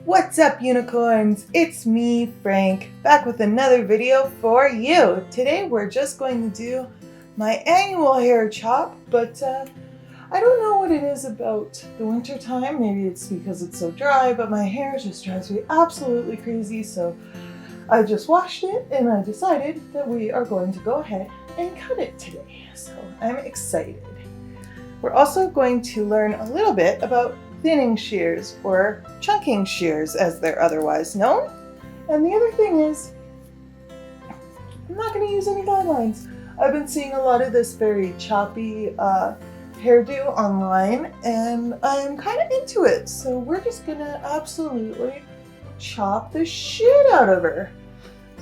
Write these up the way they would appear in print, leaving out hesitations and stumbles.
What's up, unicorns? It's me, Frank, back with another video for you. Today we're just going to do my annual hair chop, but I don't know what it is about the winter time. Maybe it's because it's so dry, but my hair just drives me absolutely crazy, so I just washed it and I decided that we are going to go ahead and cut it today. So I'm excited. We're also going to learn a little bit about thinning shears, or chunking shears as they're otherwise known. And the other thing is, I'm not going to use any guidelines. I've been seeing a lot of this very choppy hairdo online, and I'm kind of into it. So we're just going to absolutely chop the shit out of her.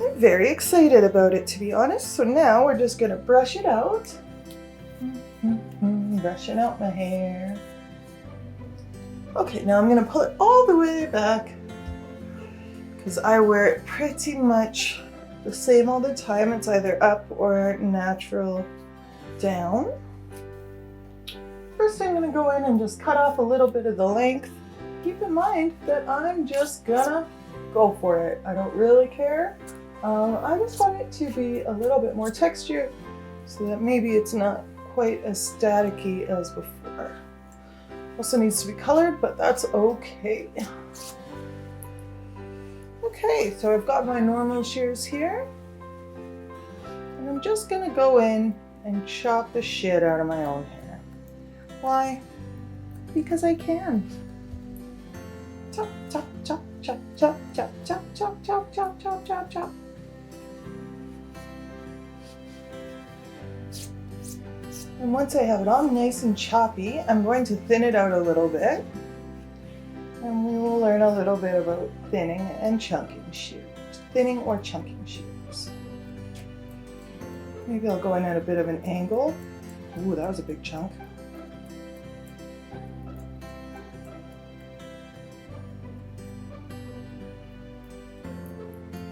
I'm very excited about it, to be honest. So now we're just going to brush it out. Brushing out my hair. Okay, now I'm gonna pull it all the way back because I wear it pretty much the same all the time. It's either up or natural down. First, I'm gonna go in and just cut off a little bit of the length. Keep in mind that I'm just gonna go for it. I don't really care. I just want it to be a little bit more texture so that maybe it's not quite as staticky as before. Also needs to be colored, but that's okay. Okay, so I've got my normal shears here. And I'm just gonna go in and chop the shit out of my own hair. Why? Because I can. Chop, chop, chop, chop, chop, chop, chop, chop, chop, chop, chop, chop, chop. And once I have it all nice and choppy, I'm going to thin it out a little bit. And we will learn a little bit about thinning and chunking shears. Thinning or chunking shears. Maybe I'll go in at a bit of an angle. Ooh, that was a big chunk.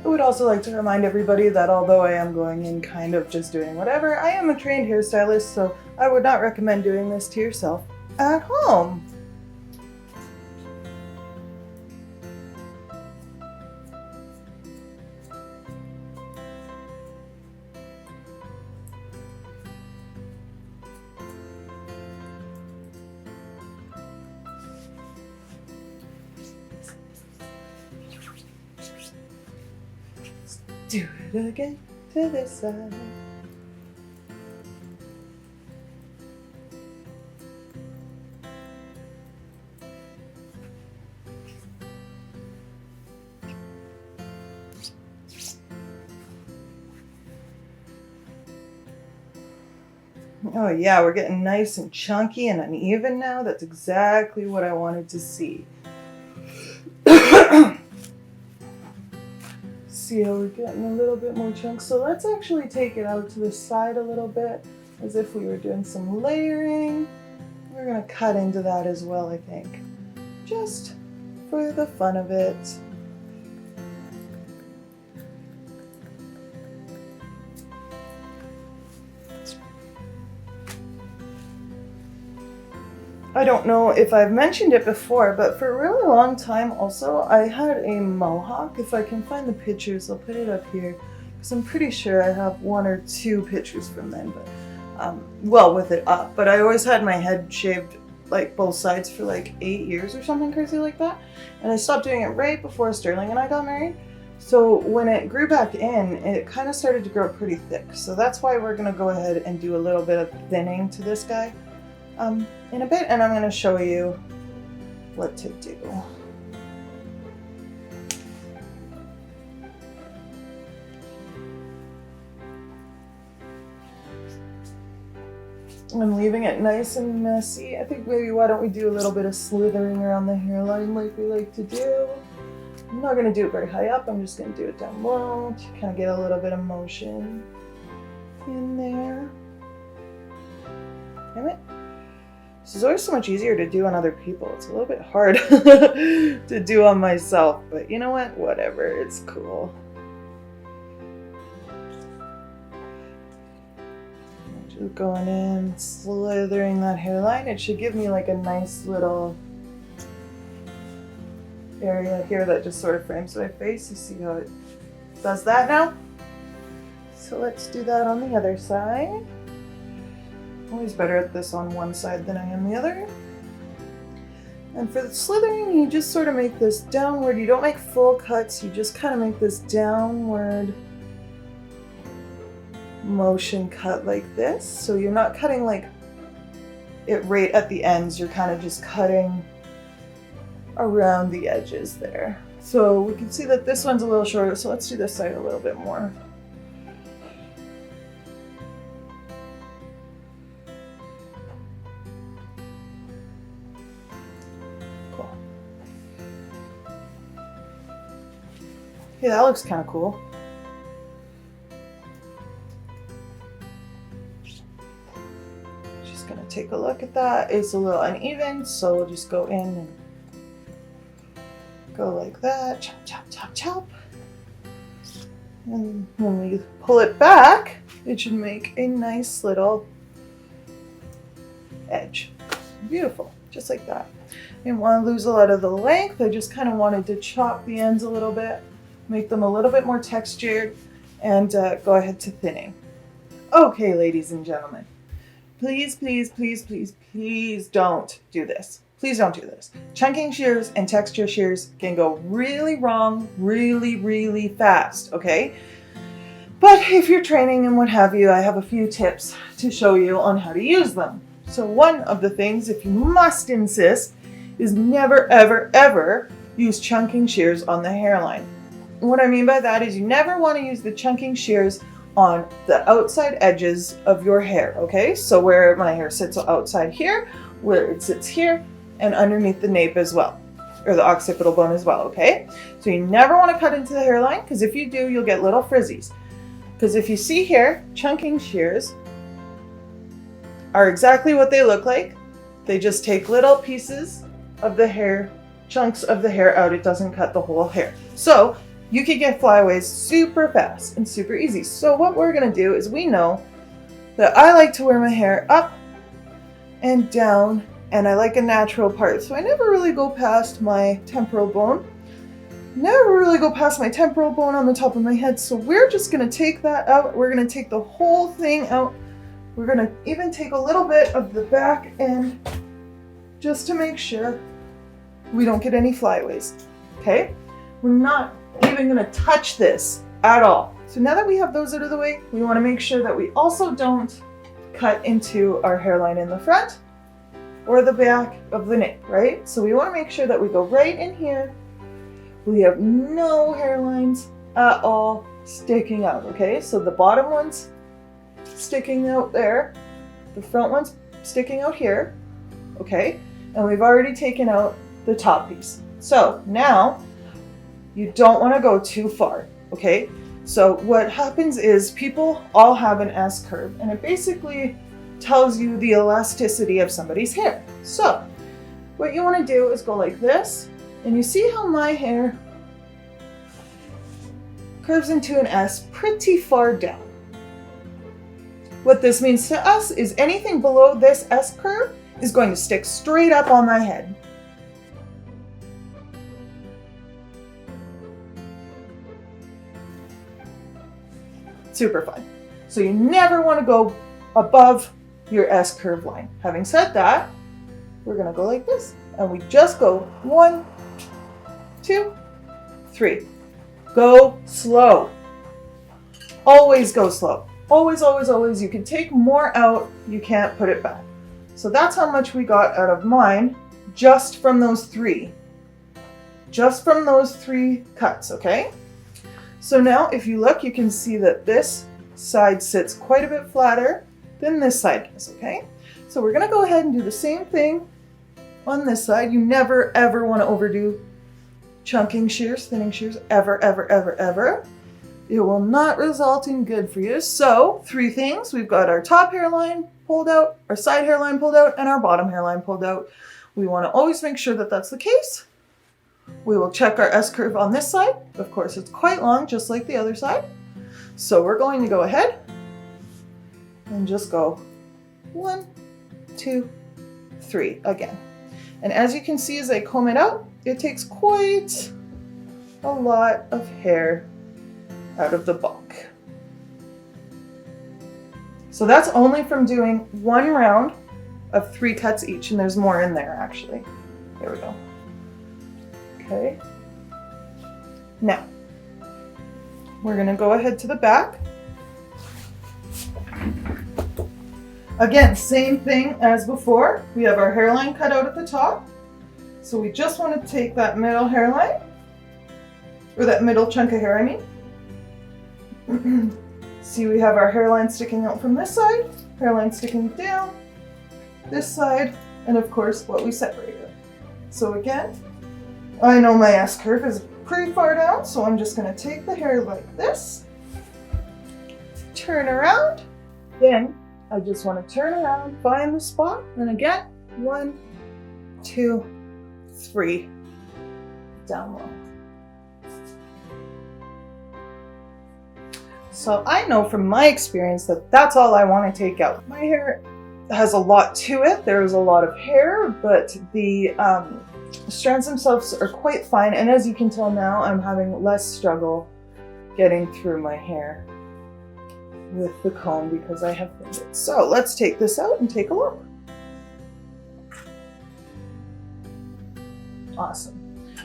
I would also like to remind everybody that although I am going in kind of just doing whatever, I am a trained hairstylist, so I would not recommend doing this to yourself at home. Do it again to this side. Oh yeah, we're getting nice and chunky and uneven now. That's exactly what I wanted to see. See how we're getting a little bit more chunks. So let's actually take it out to the side a little bit as if we were doing some layering. We're gonna cut into that as well, I think, just for the fun of it. I don't know if I've mentioned it before, but for a really long time also, I had a mohawk. If I can find the pictures, I'll put it up here, because I'm pretty sure I have one or two pictures from then, but, well, with it up. But I always had my head shaved, like, both sides for like 8 years or something crazy like that. And I stopped doing it right before Sterling and I got married. So when it grew back in, it kind of started to grow pretty thick. So that's why we're gonna go ahead and do a little bit of thinning to this guy. In a bit, and I'm going to show you what to do. I'm leaving it nice and messy. I think maybe why don't we do a little bit of slithering around the hairline like we like to do. I'm not going to do it very high up, I'm just going to do it down low to kind of get a little bit of motion in there. Damn it. This is always so much easier to do on other people. It's a little bit hard to do on myself, but you know what? Whatever, it's cool. Just going in, slithering that hairline. It should give me like a nice little area here that just sort of frames my face. You see how it does that now? So let's do that on the other side. Always better at this on one side than I am the other. And for the slithering, you just sort of make this downward. You don't make full cuts, you just kind of make this downward motion cut like this. So you're not cutting like it right at the ends, you're kind of just cutting around the edges there. So we can see that this one's a little shorter, so let's do this side a little bit more. Yeah, that looks kind of cool. Just gonna take a look at that. It's a little uneven, so we'll just go in and go like that. Chop, chop, chop, chop. And when we pull it back, it should make a nice little edge. Beautiful, just like that. Didn't want to lose a lot of the length. I just kind of wanted to chop the ends a little bit, make them a little bit more textured, and go ahead to thinning. Okay, ladies and gentlemen, please, please, please, please, please don't do this. Please don't do this. Chunking shears and texture shears can go really wrong really, really fast, okay? But if you're training and what have you, I have a few tips to show you on how to use them. So one of the things, if you must insist, is never, ever, ever use chunking shears on the hairline. What I mean by that is you never want to use the chunking shears on the outside edges of your hair, okay? So where my hair sits outside here, where it sits here, and underneath the nape as well, or the occipital bone as well, okay? So you never want to cut into the hairline, because if you do, you'll get little frizzies. Because if you see here, chunking shears are exactly what they look like. They just take little pieces of the hair, chunks of the hair out. It doesn't cut the whole hair. So you can get flyaways super fast and super easy. So what we're gonna do is, we know that I like to wear my hair up and down, and I like a natural part. So I never really go past my temporal bone. Never really go past my temporal bone on the top of my head. So we're just gonna take that out. We're gonna take the whole thing out. We're gonna even take a little bit of the back end just to make sure we don't get any flyaways, okay? We're not even gonna touch this at all. So now that we have those out of the way, we wanna make sure that we also don't cut into our hairline in the front or the back of the nape, right? So we wanna make sure that we go right in here. We have no hairlines at all sticking out, okay? So the bottom one's sticking out there, the front one's sticking out here, okay? And we've already taken out the top piece. So now you don't want to go too far, okay? So what happens is people all have an S curve, and it basically tells you the elasticity of somebody's hair. So what you want to do is go like this, and you see how my hair curves into an S pretty far down. What this means to us is anything below this S curve is going to stick straight up on my head. Super fun. So you never want to go above your S curve line. Having said that, we're going to go like this, and we just go 1, 2, 3. Go slow. Always go slow. Always, always, always. You can take more out, you can't put it back. So that's how much we got out of mine just from those 3. Just from those 3 cuts, okay? So now if you look, you can see that this side sits quite a bit flatter than this side does, okay? So we're gonna go ahead and do the same thing on this side. You never ever wanna overdo chunking shears, thinning shears, ever, ever, ever, ever. It will not result in good for you. So 3 things. We've got our top hairline pulled out, our side hairline pulled out, and our bottom hairline pulled out. We want to always make sure that that's the case. We will check our S curve on this side. Of course, it's quite long, just like the other side. So we're going to go ahead and just go 1, 2, 3 again. And as you can see, as I comb it out, it takes quite a lot of hair out of the bulk. So that's only from doing one round of 3 cuts each, and there's more in there actually. There we go. Okay. Now, we're gonna go ahead to the back. Again, same thing as before. We have our hairline cut out at the top. So we just want to take that middle hairline, or that middle chunk of hair, I mean. See, we have our hairline sticking out from this side, hairline sticking down, this side, and of course what we separated. So again, I know my S-curve is pretty far down, so I'm just going to take the hair like this, turn around, then I just want to turn around, find the spot, and again, 1, 2, 3, down low. So I know from my experience that that's all I want to take out. My hair has a lot to it. There's a lot of hair, but the strands themselves are quite fine. And as you can tell now, I'm having less struggle getting through my hair with the comb because I have thinned it. So let's take this out and take a look. Awesome.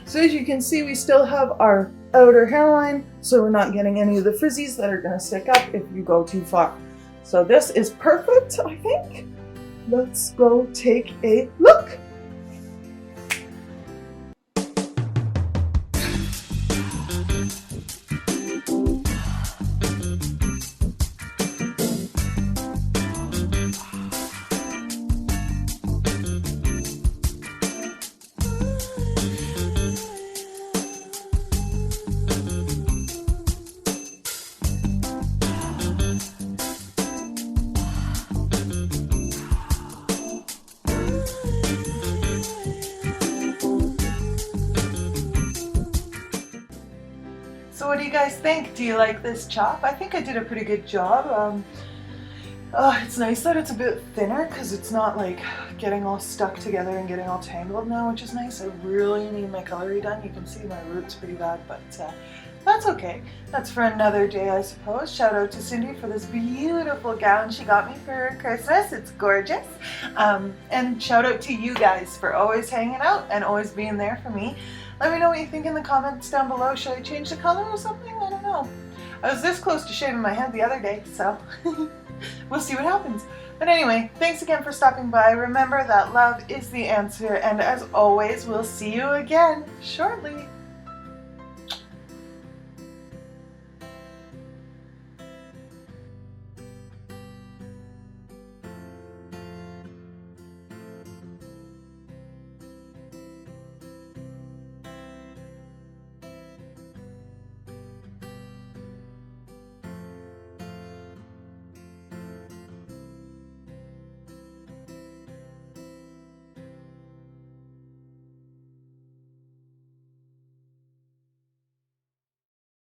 So as you can see, we still have our outer hairline, so we're not getting any of the frizzies that are going to stick up if you go too far. So this is perfect, I think. Let's go take a look. So what do you guys think? Do you like this chop? I think I did a pretty good job. It's nice that it's a bit thinner because it's not like getting all stuck together and getting all tangled now, which is nice. I really need my color redone. You can see my root's pretty bad, but that's okay. That's for another day, I suppose. Shout out to Cindy for this beautiful gown she got me for Christmas. It's gorgeous. And shout out to you guys for always hanging out and always being there for me. Let me know what you think in the comments down below. Should I change the color or something? I don't know. I was this close to shaving my head the other day, so we'll see what happens. But anyway, thanks again for stopping by. Remember that love is the answer, and as always, we'll see you again shortly.